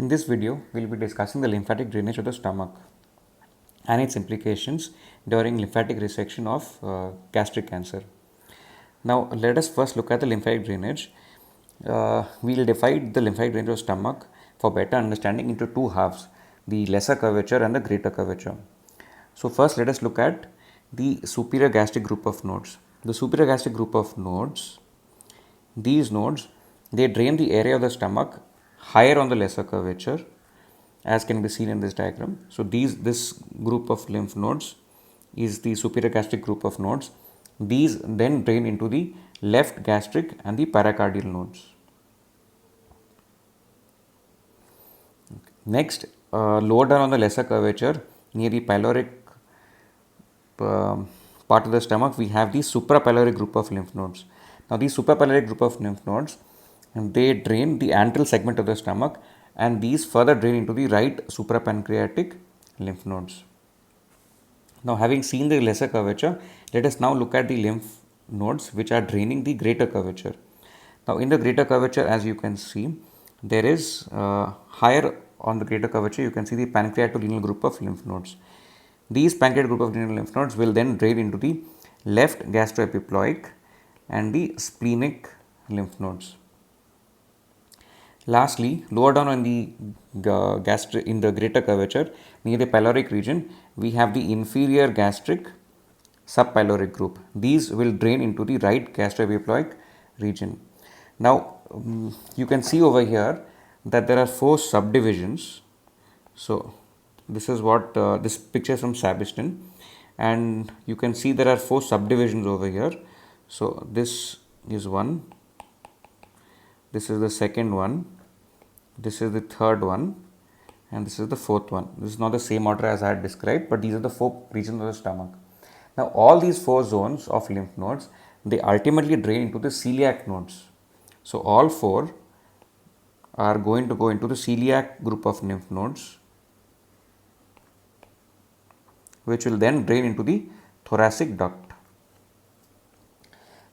In this video, we will be discussing the lymphatic drainage of the stomach and its implications during lymphatic resection of gastric cancer. Now, let us first look at the lymphatic drainage. We will divide the lymphatic drainage of the stomach for better understanding into two halves, the lesser curvature and the greater curvature. So, first let us look at the superior gastric group of nodes. The superior gastric group of nodes, these nodes, they drain the area of the stomach higher on the lesser curvature, as can be seen in this diagram. So this group of lymph nodes is the superior gastric group of nodes. These then drain into the left gastric and the paracardial nodes. Next, lower down on the lesser curvature near the pyloric part of the stomach, we have the suprapyloric group of lymph nodes. Now these suprapyloric group of lymph nodes, they drain the antral segment of the stomach, and these further drain into the right suprapancreatic lymph nodes. Now, having seen the lesser curvature, let us now look at the lymph nodes which are draining the greater curvature. Now, in the greater curvature, as you can see, there is higher on the greater curvature, you can see the pancreatorenal group of lymph nodes. These pancreatic group of renal lymph nodes will then drain into the left gastroepiploic and the splenic lymph nodes. Lastly, lower down on the in the greater curvature near the pyloric region, we have the inferior gastric subpyloric group. These will drain into the right gastroepiploic region. Now, you can see over here that there are 4 subdivisions. So, this is what this picture is from Sabiston, and you can see there are 4 subdivisions over here. So, this is one. This is the second one, this is the third one, and this is the fourth one. This is not the same order as I had described, but these are the 4 regions of the stomach. Now, all these 4 zones of lymph nodes, they ultimately drain into the celiac nodes. So, all 4 are going to go into the celiac group of lymph nodes, which will then drain into the thoracic duct.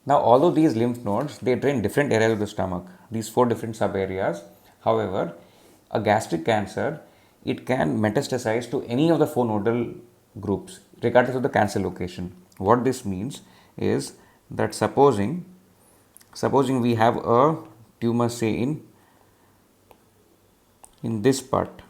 Now, although these lymph nodes, they drain different areas of the stomach, these 4 different sub areas. However, a gastric cancer, it can metastasize to any of the 4 nodal groups regardless of the cancer location. What this means is that supposing we have a tumor, say in this part.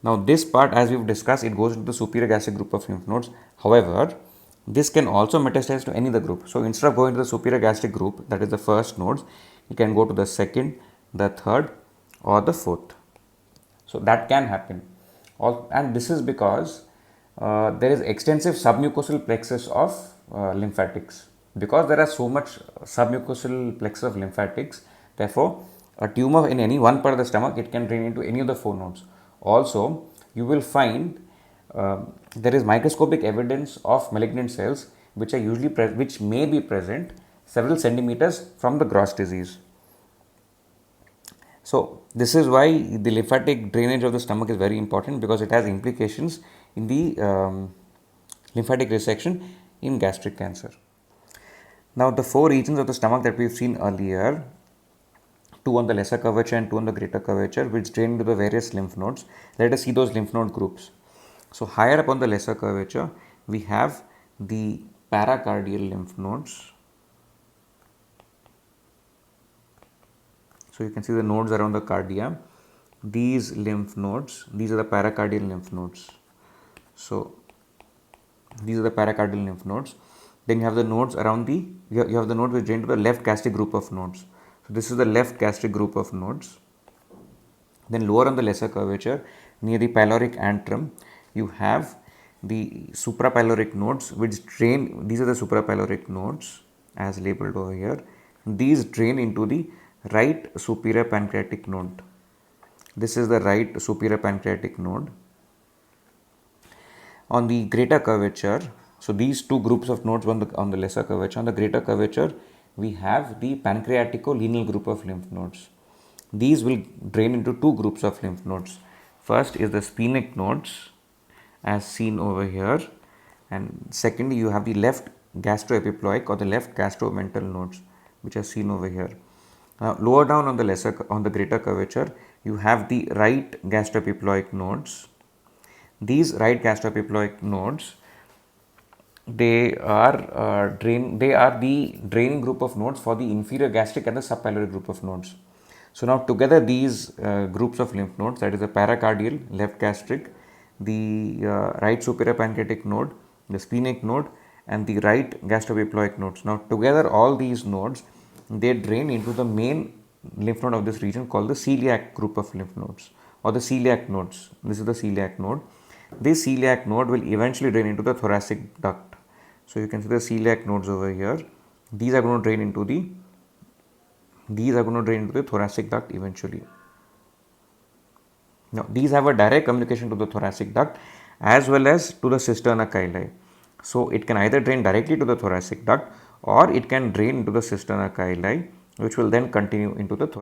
Now, this part, as we've discussed, it goes into the superior gastric group of lymph nodes. However, this can also metastasize to any other group. So, instead of going to the superior gastric group, that is the first nodes, you can go to the second, the third, or the fourth. So, that can happen. And this is because there is extensive submucosal plexus of lymphatics. Because there are so much submucosal plexus of lymphatics, therefore, a tumor in any one part of the stomach, it can drain into any of the 4 nodes. Also, you will find there is microscopic evidence of malignant cells which are usually which may be present several centimeters from the gross disease. So, this is why the lymphatic drainage of the stomach is very important, because it has implications in the lymphatic resection in gastric cancer. Now, the 4 regions of the stomach that we have seen earlier, 2 on the lesser curvature and 2 on the greater curvature, which drain into the various lymph nodes. Let us see those lymph node groups. So, higher up on the lesser curvature, we have the paracardial lymph nodes. So, you can see the nodes around the cardia. These lymph nodes, these are the paracardial lymph nodes. So, these are the paracardial lymph nodes. Then you have the nodes around you have the nodes which drain to the left gastric group of nodes. So, this is the left gastric group of nodes. Then lower on the lesser curvature, near the pyloric antrum, you have the suprapyloric nodes which drain. These are the suprapyloric nodes as labeled over here. These drain into the right superior pancreatic node. This is the right superior pancreatic node. On the greater curvature, so these 2 groups of nodes on the lesser curvature. On the greater curvature, we have the pancreaticorenal group of lymph nodes. These will drain into 2 groups of lymph nodes. First is the splenic nodes, as seen over here, and secondly you have the left gastroepiploic or the left gastromental nodes, which are seen over here. Now, lower down on the greater curvature, you have the right gastroepiploic nodes. These right gastroepiploic nodes, they are they are the draining group of nodes for the inferior gastric and the subpyloric group of nodes. So now together these groups of lymph nodes, that is the paracardial, left gastric, the right superior pancreatic node, the splenic node, and the right gastroepiploic nodes. Now together all these nodes, they drain into the main lymph node of this region called the celiac group of lymph nodes, or the celiac nodes. This is the celiac node. This celiac node will eventually drain into the thoracic duct. So you can see the celiac nodes over here. These are going to drain into the thoracic duct eventually. Now these have a direct communication to the thoracic duct as well as to the cisterna chyli. So it can either drain directly to the thoracic duct or it can drain into the cisterna chyli, which will then continue into the